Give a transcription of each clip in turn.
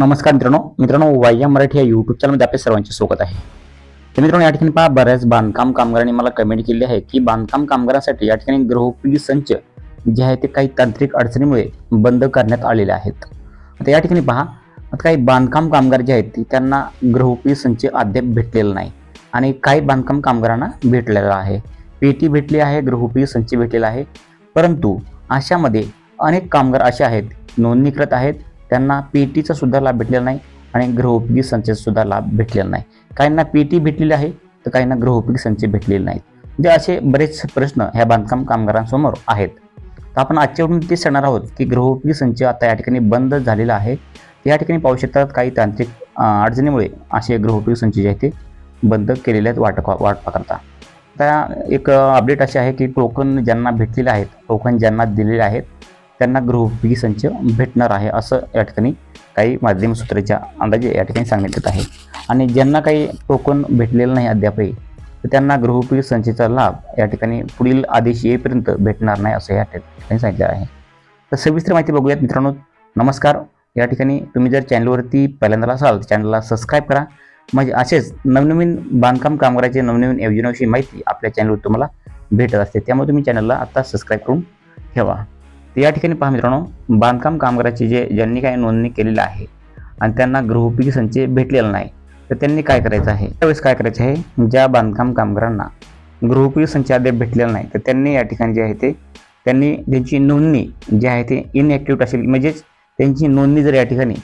नमस्कार मित्रांनो वाह्य मराठी या यूट्यूब चॅनलमध्ये आपल्या सर्वांचे स्वागत आहे। तर मित्रांनो, या ठिकाणी पहा, बऱ्याच बांधकाम कामगारांनी मला कमेंट केली आहे की बांधकाम कामगारांसाठी या ठिकाणी गृहोपयोगी संच जे आहे ते काही तांत्रिक अडचणीमुळे बंद करण्यात आलेले आहेत। आता या ठिकाणी पहा, आता काही बांधकाम कामगार जे आहेत त्यांना गृहोपयोगी संच अद्याप भेटलेला नाही आणि काही बांधकाम कामगारांना भेटलेला आहे। पेटी भेटली आहे, गृहोपयोगी संच भेटलेला आहे, परंतु अशामध्ये अनेक कामगार असे आहेत नोंदणीकृत आहेत, त्यांना पेटीचा सुद्धा लाभ भेटलेला नाही आणि गृहोपयोगी संचाचा सुद्धा लाभ भेटलेला नाही। काहींना पेटी भेटलेली आहे तर काहींना गृहोपयोगी संच भेटलेले नाहीत। म्हणजे असे बरेच प्रश्न ह्या बांधकाम कामगारांसमोर आहेत। तर आपण आजच्यावरून ते सांगणार आहोत की गृहोपयोगी संच आता या ठिकाणी बंद झालेला आहे। या ठिकाणी पाहू शकतात काही तांत्रिक अडचणीमुळे असे गृहोपयोगी संच जे आहेत ते बंद केलेले आहेत वाट पकडता। आता एक अपडेट असे आहे की टोकन ज्यांना भेटलेले आहेत, टोकन ज्यांना दिलेले आहेत त्यांना गृहोपयोगी संच भेटणार आहे, असं या ठिकाणी काही माध्यम सूत्राच्या अंदाजे या ठिकाणी सांगण्यात येत आहे। आणि ज्यांना काही टोकन भेटलेलं नाही अद्यापही, तर त्यांना गृहोपयोगी संचेचा लाभ या ठिकाणी पुढील आदेश येईपर्यंत भेटणार नाही, असं या ठिकाणी सांगितलं आहे। तर सविस्तर माहिती बघूयात मित्रांनो। नमस्कार, या ठिकाणी तुम्ही जर चॅनलवरती पहिल्यांदा असाल तर चॅनलला सबस्क्राईब करा, म्हणजे असेच नवनवीन बांधकाम कामगाराचे नवनवीन योजनाविषयी माहिती आपल्या चॅनलवर तुम्हाला भेटत असते, त्यामुळे तुम्ही चॅनलला आता सबस्क्राईब करून ठेवा। तर या ठिकाणी पहा मित्रांनो, बांधकाम कामगाराची ज्यांनी काही नोंदणी केलेली आहे आणि त्यांना गृहोपयोगी संच भेटलेला नाही, तर त्यांनी काय करायचं आहे, त्यावेळेस काय करायचं आहे, ज्या बांधकाम कामगारांना गृहोपयोगी संच अद्याप भेटलेला नाही तर त्यांनी या ठिकाणी जे आहे ते त्यांनी त्यांची नोंदणी जी आहे ते इनॲक्टिव्ह असेल, म्हणजेच त्यांची नोंदणी जर या ठिकाणी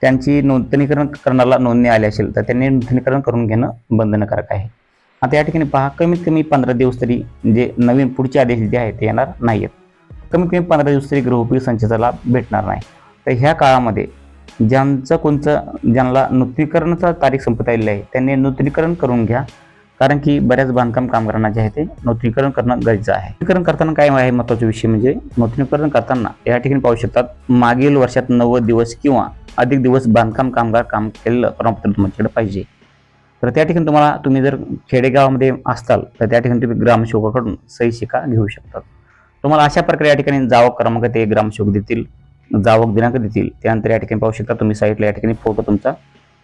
त्यांची नूतनीकरण करणारा नोंदणी आली असेल तर त्यांनी नूतनीकरण करून घेणं बंधनकारक आहे। आता या ठिकाणी पहा, कमीत कमी 15 दिवस तरी जे नवीन पुढचे आदेश जे आहेत ते येणार नाहीत, कमीत कमी 15 दिवस तरी गृहोपयोगी संचाचा लाभ भेटणार नाही। तर ह्या काळामध्ये ज्यांना नूतनीकरणाचा तारीख संपत आलेली आहे त्यांनी नूतनीकरण करून घ्या, कारण की बऱ्याच बांधकाम कामगारांना जे आहे ते नूतनीकरण करणं गरजेचं आहे। नूतनीकरण करताना काय आहे महत्त्वाचा विषय म्हणजे, नूतनीकरण करताना या ठिकाणी पाहू शकतात मागील वर्षात 90 दिवस किंवा अधिक दिवस बांधकाम कामगार काम केलेलं प्रमाणपत्र तुमच्याकडे पाहिजे। तर त्या ठिकाणी तुम्ही जर खेडेगावामध्ये असताल तर त्या ठिकाणी तुम्ही ग्रामसेवकाकडून सही शिक्का घेऊ शकतात। तुम्हाला अशा प्रकारे या ठिकाणी जावक क्रमांक ते ग्रामसेवक देतील, जावक दिनांक देतील, त्यानंतर या ठिकाणी पाहू शकता तुम्ही साईडला या ठिकाणी फोटो तुमचा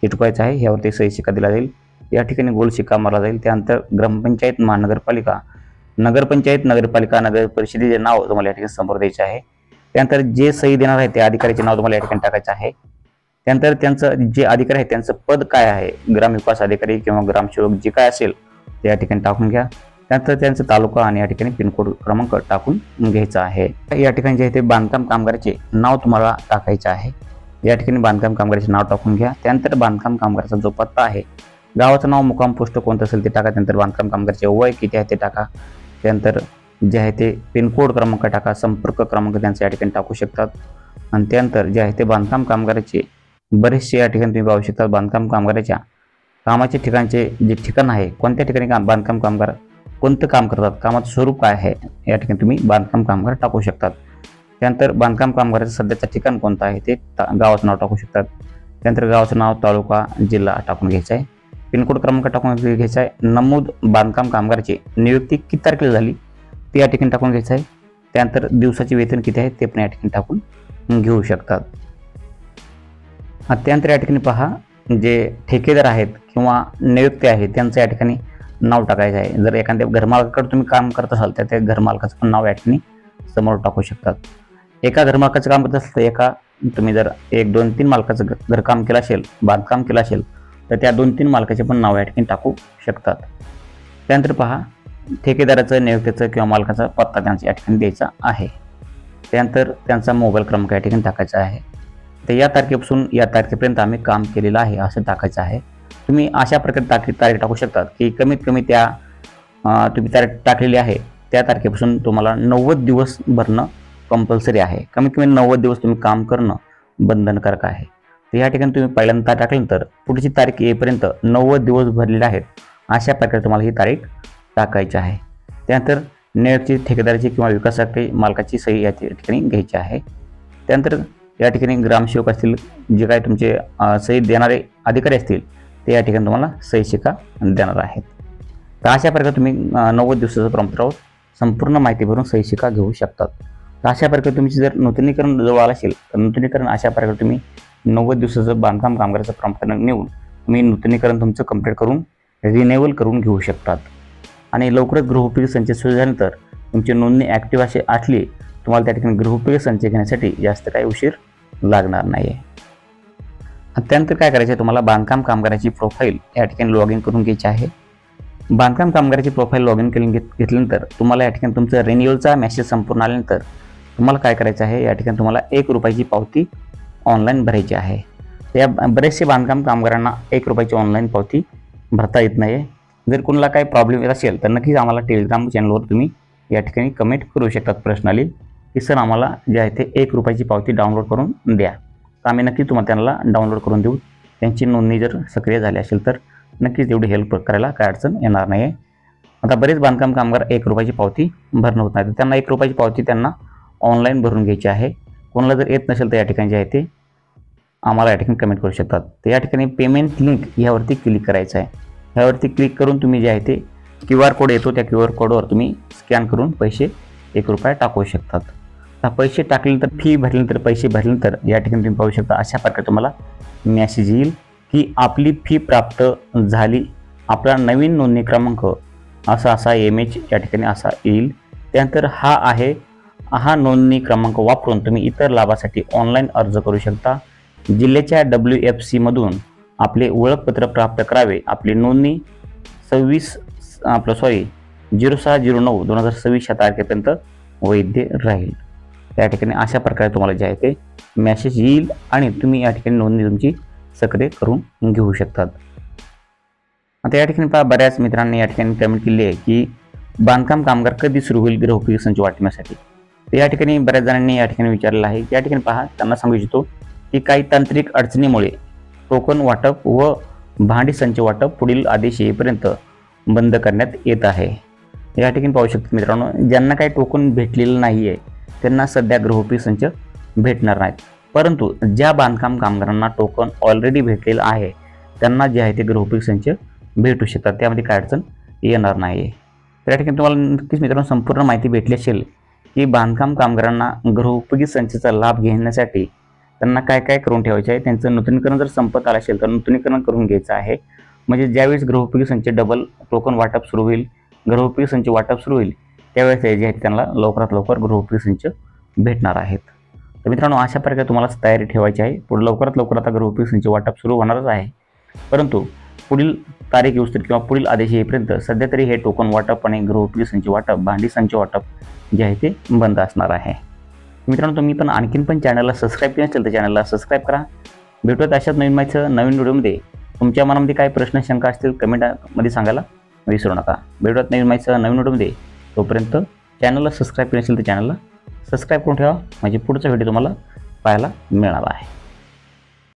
चिटकवायचा आहे, ह्यावरती सही शिक्का दिला जाईल, या ठिकाणी गोल शिक्का मारला जाईल। त्यानंतर ग्रामपंचायत, महानगरपालिका, नगरपंचायत, नगरपालिका, नगर परिषदेचे नाव तुम्हाला या ठिकाणी समोर द्यायचे आहे। त्यानंतर जे सही देणार आहे त्या अधिकाऱ्याचे नाव तुम्हाला या ठिकाणी टाकायचं आहे। त्यानंतर त्यांचं जे अधिकारी आहे त्यांचं पद काय आहे, ग्रामविकास अधिकारी किंवा ग्रामसेवक जे काय असेल ते या ठिकाणी टाकून घ्या। त्यानंतर त्यांचं तालुका आणि या ठिकाणी पिनकोड क्रमांक टाकून घ्यायचा आहे। या ठिकाणी जे आहे ते बांधकाम कामगाराचे नाव तुम्हाला टाकायचे आहे, या ठिकाणी बांधकाम कामगाराचे नाव टाकून घ्या। त्यानंतर बांधकाम कामगाराचा जो पत्ता आहे, गावाचं नाव, मुक्काम पोस्ट कोणतं असेल ते टाका। त्यानंतर बांधकाम कामगाराचे वय किती आहे ते टाका। त्यानंतर जे आहे ते पिनकोड क्रमांक टाका, संपर्क क्रमांक त्यांचा या ठिकाणी टाकू शकतात। आणि त्यानंतर जे आहे ते बांधकाम कामगाराचे बरेचसे या ठिकाणी तुम्ही पाहू शकता बांधकाम कामगाराच्या कामाचे ठिकाणचे जे ठिकाण आहे, कोणत्या ठिकाणी बांधकाम कामगार कोणतं काम करतात, कामाचं स्वरूप काय आहे, या ठिकाणी तुम्ही बांधकाम कामगार टाकू शकतात। त्यानंतर बांधकाम कामगाराचं सध्याचं ठिकाण कोणतं आहे ते गावाचं नाव टाकू शकतात। त्यानंतर गावाचं नाव, तालुका, जिल्हा टाकून घ्यायचं आहे, पिनकोड क्रमांक टाकून घ्यायचा आहे। नमूद बांधकाम कामगाराची नियुक्ती किती तारखेला झाली ते या ठिकाणी टाकून घ्यायचं आहे। त्यानंतर दिवसाचे वेतन किती आहे ते पण या ठिकाणी टाकून घेऊ शकतात। त्यानंतर या ठिकाणी पहा, जे ठेकेदार आहेत किंवा नियुक्ती आहेत त्यांचं या ठिकाणी नाव टाकायचं आहे। जर एखाद्या घरमालकाकडे तुम्ही काम करत असाल तर त्या घरमालकाचं पण नाव या ठिकाणी समोर टाकू शकतात। एका घरमालकाचं काम करत असेल तर तुम्ही जर 1, 2, 3 मालकाचं घरकाम केलं असेल, बांधकाम केलं असेल तर त्या 2-3 मालकाचे पण नाव या ठिकाणी टाकू शकतात। त्यानंतर पहा, ठेकेदाराचं, नियुक्तीचं किंवा मालकाचा पत्ता त्यांचा या ठिकाणी द्यायचा आहे। त्यानंतर त्यांचा मोबाईल क्रमांक या ठिकाणी टाकायचा आहे। तर या तारखेपासून या तारखेपर्यंत आम्ही काम केलेलं आहे असं टाकायचं आहे। तुम्ही अशा प्रकारे तारीख टाकू शकतात की कमीत कमी त्या तुम्ही तारीख टाकलेली आहे त्या तारखेपासून तुम्हाला 90 दिवस भरणं कंपल्सरी आहे, कमीत कमी 90 दिवस तुम्ही काम करणं बंधनकारक आहे। तर या ठिकाणी तुम्ही पहिल्यांदा टाकल्यानंतर पुढची तारीख येईपर्यंत 90 दिवस भरलेले आहेत, अशा प्रकारे तुम्हाला ही तारीख टाकायची आहे। त्यानंतर नियुक्ती, ठेकेदाराची किंवा विकास मालकाची सही या ठिकाणी घ्यायची आहे। त्यानंतर या ठिकाणी ग्रामसेवक असतील, जे काही तुमचे सही देणारे अधिकारी असतील ते या ठिकाणी तुम्हाला सही शिक्का देणार आहेत। तर अशा प्रकारे तुम्ही 90 दिवसाचं प्रमाणपत्रावर संपूर्ण माहिती भरून सही शिक्का घेऊ शकतात। तर अशा प्रकारे तुमची जर नूतनीकरण जवळ आलं असेल तर नूतनीकरण अशा प्रकारे तुम्ही 90 दिवसाचं बांधकाम कामगाराचं प्रमाणपत्र नेऊन तुम्ही नूतनीकरण तुमचं कंप्लीट करून रिन्युअल करून घेऊ शकतात. आणि लवकरच गृहोपयोगी संच सुरू झाल्यानंतर तुमची नोंदणी ॲक्टिव्ह अशी असली तुम्हाला त्या ठिकाणी गृहोपयोगी संच घेण्यासाठी जास्त काही उशीर लागणार नाही आहे. त्यानंतर काय करायचं आहे, तुम्हाला बांधकाम कामगाराची प्रोफाईल या ठिकाणी लॉग इन करून घ्यायची आहे. बांधकाम कामगाराची प्रोफाईल लॉग इन करून घेतल्यानंतर तुम्हाला या ठिकाणी तुमचं रिन्युअलचा मेसेज संपूर्ण आल्यानंतर तुम्हाला काय करायचं आहे, या ठिकाणी तुम्हाला 1 रुपयाची पावती ऑनलाईन भरायची आहे. या बरेचसे बांधकाम कामगारांना 1 रुपयाची ऑनलाईन पावती भरता येत नाही. जर कोणाला काही प्रॉब्लेम येत असेल तर नक्कीच आम्हाला टेलिग्राम चॅनलवर तुम्ही या ठिकाणी कमेंट करू शकतात पर्सनली की सर आम्हाला जे आहे ते 1 रुपयाची पावती डाउनलोड करून द्या. तर आम्ही नक्की तुम्हाला त्यांना डाउनलोड करून देऊ. त्यांची नोंदणी जर सक्रिय झाली असेल तर नक्कीच तेवढी हेल्प करायला काय अडचण येणार नाही आहे. आता बरेच बांधकाम कामगार 1 रुपयाची पावती भरणं होत नाही, तर त्यांना 1 रुपयाची पावती त्यांना ऑनलाईन भरून घ्यायची आहे. कोणाला जर येत नसेल तर या ठिकाणी जे आहे ते आम्हाला या ठिकाणी कमेंट करू शकतात. तर या ठिकाणी पेमेंट लिंक यावरती क्लिक करायचं आहे. ह्यावरती क्लिक करून तुम्ही जे आहे ते QR कोड येतो, त्या QR कोडवर तुम्ही स्कॅन करून पैसे 1 रुपया टाकू शकतात. आता पैसे टाकल्यानंतर फी भरल्यानंतर पैसे भरल्यानंतर या ठिकाणी तुम्ही पाहू शकता अशा प्रकारे तुम्हाला मेसेज येईल की आपली फी प्राप्त झाली, आपला नवीन नोंदणी क्रमांक असा MH या ठिकाणी असा येईल. त्यानंतर हा नोंदणी क्रमांक वापरून तुम्ही इतर लाभासाठी ऑनलाईन अर्ज करू शकता. जिल्ह्याच्या WFC मधून आपले ओळखपत्र प्राप्त करावे. आपली नोंदणी 06/09/2026 या तारखेपर्यंत वैध राहील. त्या ठिकाणी अशा प्रकारे तुम्हाला जे आहे ते मेसेज येईल आणि तुम्ही या ठिकाणी नोंदणी तुमची सक्रिय करून घेऊ शकतात. आता या ठिकाणी पहा, बऱ्याच मित्रांनी या ठिकाणी कमेंट केली आहे की बांधकाम कामगार कधी सुरू होईल गृहोपयोगी संच वाटण्यासाठी. तर या ठिकाणी बऱ्याच जणांनी या ठिकाणी विचारलेलं आहे. या ठिकाणी पहा, त्यांना सांगू इच्छितो की काही तांत्रिक अडचणीमुळे टोकन वाटप व भांडी संच वाटप पुढील आदेश येईपर्यंत बंद करण्यात येत आहे. या ठिकाणी पाहू शकतो मित्रांनो, ज्यांना काही टोकन भेटलेलं नाही आहे त्यांना सध्या गृहोपयोगी संच भेटणार नाहीत. परंतु ज्या बांधकाम कामगारांना टोकन ऑलरेडी भेटलेलं आहे त्यांना जे आहे ते गृहोपयोगी संच भेटू शकतात. त्यामध्ये काय अडचण येणार नाही आहे. तर या ठिकाणी तुम्हाला नक्कीच मित्रांनो संपूर्ण माहिती भेटली असेल की बांधकाम कामगारांना गृहोपयोगी संचाचा लाभ घेण्यासाठी त्यांना काय काय करून ठेवायचे आहे. त्यांचं नूतनीकरण जर संपत आलं असेल तर नूतनीकरण करून घ्यायचं आहे. म्हणजे ज्यावेळेस गृहोपयोगी संच डबल टोकन वाटप सुरू होईल, गृहोपयोगी संच वाटप सुरू होईल त्यावेळेस जे आहे त्यांना लवकरात लवकर गृहोपयोगी संच भेटणार आहेत. तर मित्रांनो अशा प्रकारे तुम्हाला तयारी ठेवायची आहे. पुढे लवकरात लवकर आता गृहोपयोगी संच वाटप सुरू होणारच आहे. परंतु पुढील तारीख येऊस्तर किंवा पुढील आदेश येईपर्यंत सध्या तरी हे टोकन वाटप आणि गृहोपयोगी संच वाटप, भांडी संच वाटप जे आहे ते बंद असणार आहे. मित्रांनो तुम्ही पण आणखीन पण चॅनलला सबस्क्राईब केलं असेल तर चॅनलला सबस्क्राईब करा. भेटूयात अशाच नवीन माहितीचं नवीन व्हिडिओमध्ये. तुमच्या मनामध्ये काय प्रश्न शंका असतील कमेंटमध्ये सांगायला विसरू नका. भेटूयात नवीन माहितीचं नवीन व्हिडिओमध्ये. तोपर्यंत चॅनलला सबस्क्राईब केलं असेल तर चॅनलला सबस्क्राईब करून ठेवा, म्हणजे पुढचा व्हिडिओ तुम्हाला पाहायला मिळाला आहे.